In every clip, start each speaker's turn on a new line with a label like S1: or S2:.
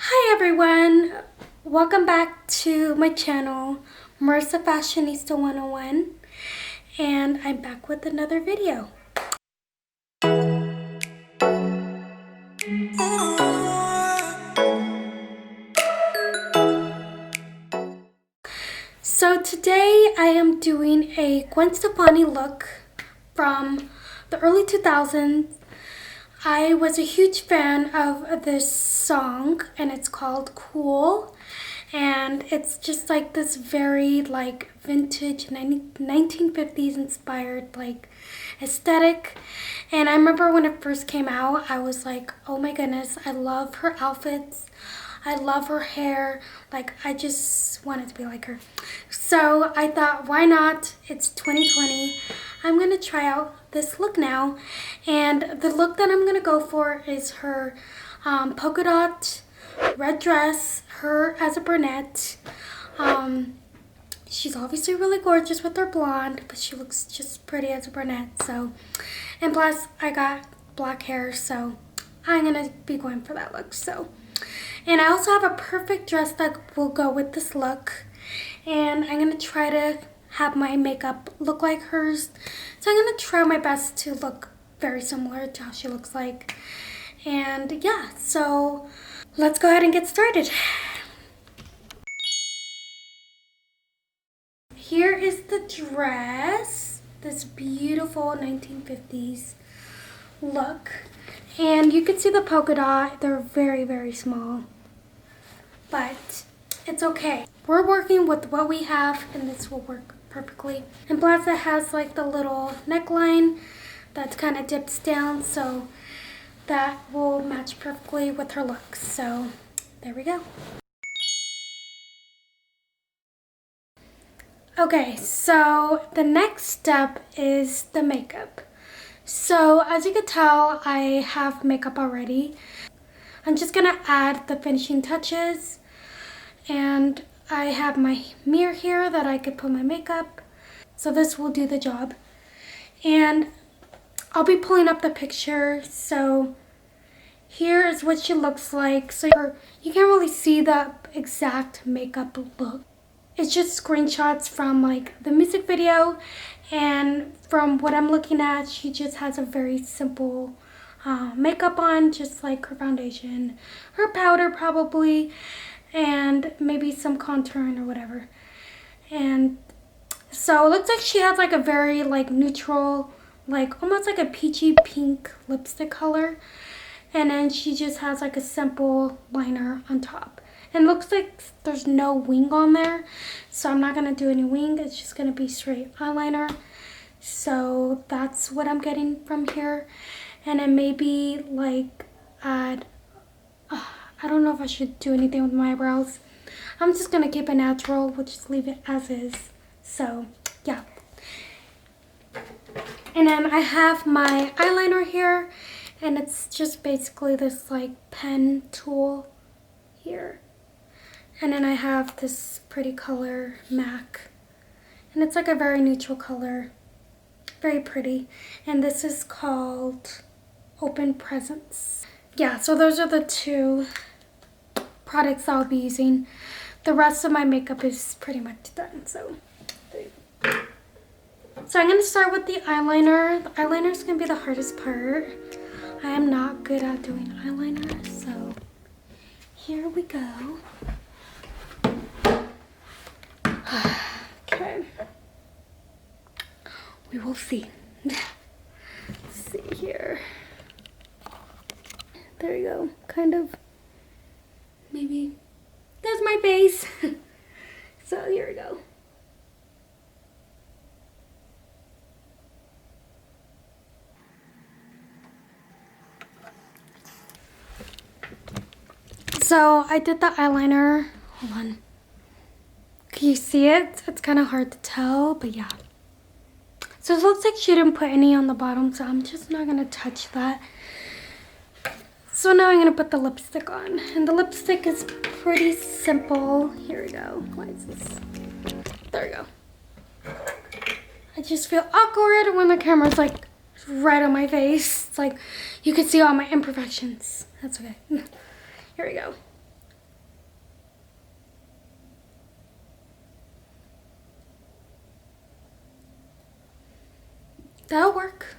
S1: Hi everyone, welcome back to my channel, Marissa Fashionista 101, and I'm back with another video. So today I am doing a Gwen Stefani look from the early 2000s. I was a huge fan of this song and it's called Cool, and it's just like this very like vintage 1950s inspired like aesthetic. And I remember when it first came out, I was like, oh my goodness, I love her outfits, I love her hair, like I just wanted to be like her. So I thought, why not? It's 2020. I'm gonna try out this look now, and the look that I'm gonna go for is her polka dot red dress, her as a brunette. She's obviously really gorgeous with her blonde, but she looks just pretty as a brunette. So, and plus I got black hair, so I'm gonna be going for that look. So, and I also have a perfect dress that will go with this look, and I'm gonna try to have my makeup look like hers. So I'm gonna try my best to look very similar to how she looks like. And yeah, so let's go ahead and get started. Here is the dress, this beautiful 1950s look. And you can see the polka dot, they're very, very small, but it's okay. We're working with what we have and this will work perfectly. And plus it has like the little neckline that kind of dips down, so that will match perfectly with her look. So there we go. Okay, so the next step is the makeup. So as you can tell, I have makeup already. I'm just gonna add the finishing touches, and I have my mirror here that I could put my makeup. So this will do the job. And I'll be pulling up the picture. So here is what she looks like. So you can't really see the exact makeup look. It's just screenshots from like the music video, and from what I'm looking at, she just has a very simple makeup on, just like her foundation, her powder probably, and maybe some contouring or whatever. And so it looks like she has like a very like neutral, like almost like a peachy pink lipstick color, and then she just has like a simple liner on top. And looks like there's no wing on there, so I'm not going to do any wing. It's just going to be straight eyeliner. So that's what I'm getting from here. And then maybe like add, I don't know if I should do anything with my eyebrows. I'm just going to keep it natural. We'll just leave it as is. So yeah. And then I have my eyeliner here, and it's just basically this like pen tool here. And then I have this pretty color, MAC. And it's like a very neutral color. Very pretty. And this is called Open Presents. Yeah, so those are the two products I'll be using. The rest of my makeup is pretty much done. So I'm going to start with the eyeliner. The eyeliner is going to be the hardest part. I am not good at doing eyeliner, so here we go. Okay, we will see. Let's see here. There you go. Kind of, maybe that's my base. So here we go. So I did the eyeliner. Hold on. Can you see it? It's kind of hard to tell, but yeah. So it looks like she didn't put any on the bottom, so I'm just not going to touch that. So now I'm going to put the lipstick on. And the lipstick is pretty simple. Here we go. Why is this? There we go. I just feel awkward when the camera's like right on my face. It's like you can see all my imperfections. That's okay. Here we go. that'll work.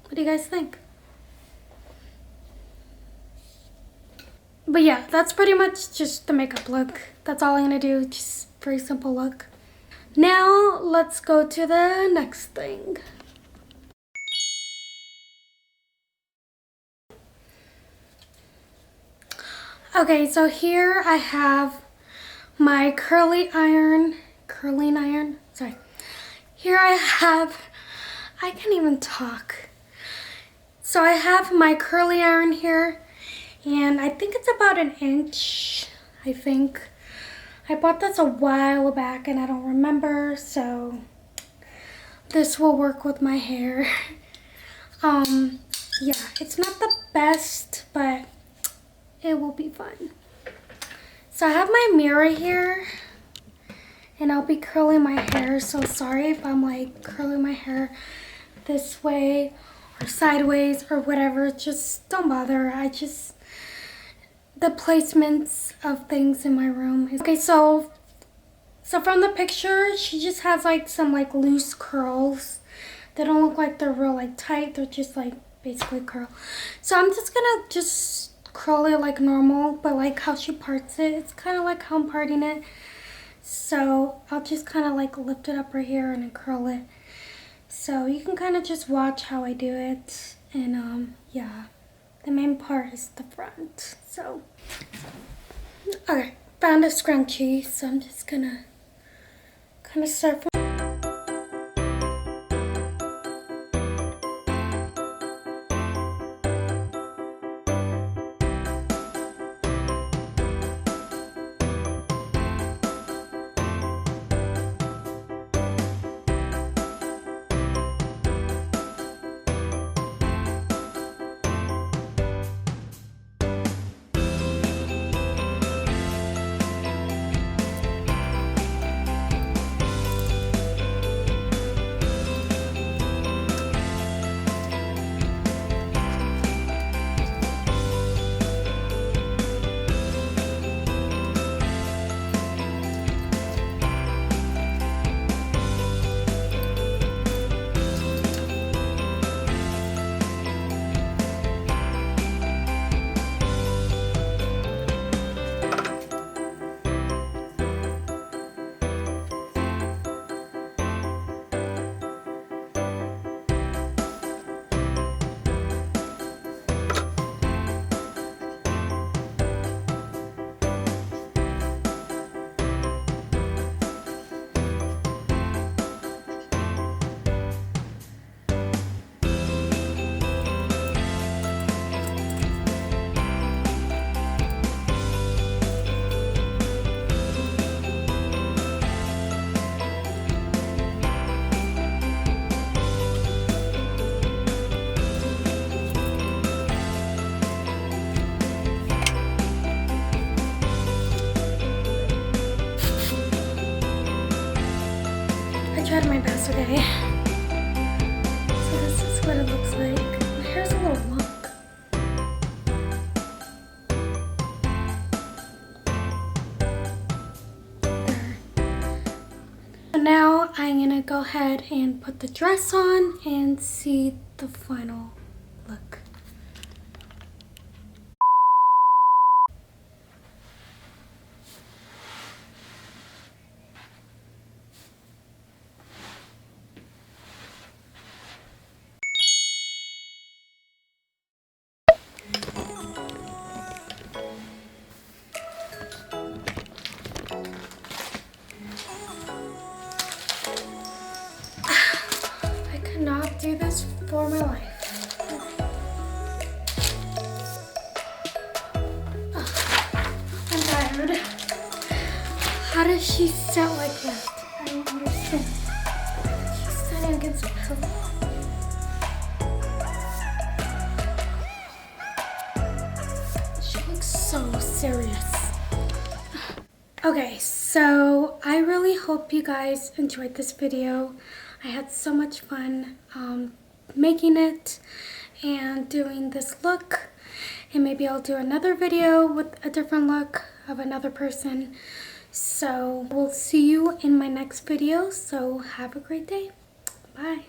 S1: What do you guys think? But yeah, that's pretty much just the makeup look. That's all I'm gonna do, just very simple look. Now, let's go to the next thing. Okay, so here I have my curling iron. Sorry. Here I can't even talk. So I have my curling iron here, and I think it's about 1 inch, I think. I bought this a while back and I don't remember, so this will work with my hair. Yeah, it's not the best, but it will be fun. So I have my mirror here, and I'll be curling my hair, so sorry if I'm like curling my hair this way or sideways or whatever. Just don't bother. The placements of things in my room. Okay, so from the picture, she just has like some like loose curls. They don't look like they're real like tight. They're just like basically curl. So I'm just gonna curl it like normal, but like how she parts it, it's kind of like how I'm parting it. So I'll just kind of like lift it up right here and then curl it. So you can kind of just watch how I do it. And yeah, the main part is the front. So okay, found a scrunchie, so I'm just gonna kind of start from tried my best, okay? So this is what it looks like. My hair's a little long. There. So now I'm gonna go ahead and put the dress on and see the final look. Not do this for my life. I'm tired. How does she sit like that? I don't understand. She's standing against a pillow. She looks so serious. Okay, so I really hope you guys enjoyed this video. I had so much fun making it and doing this look, and maybe I'll do another video with a different look of another person. So we'll see you in my next video, so have a great day. Bye.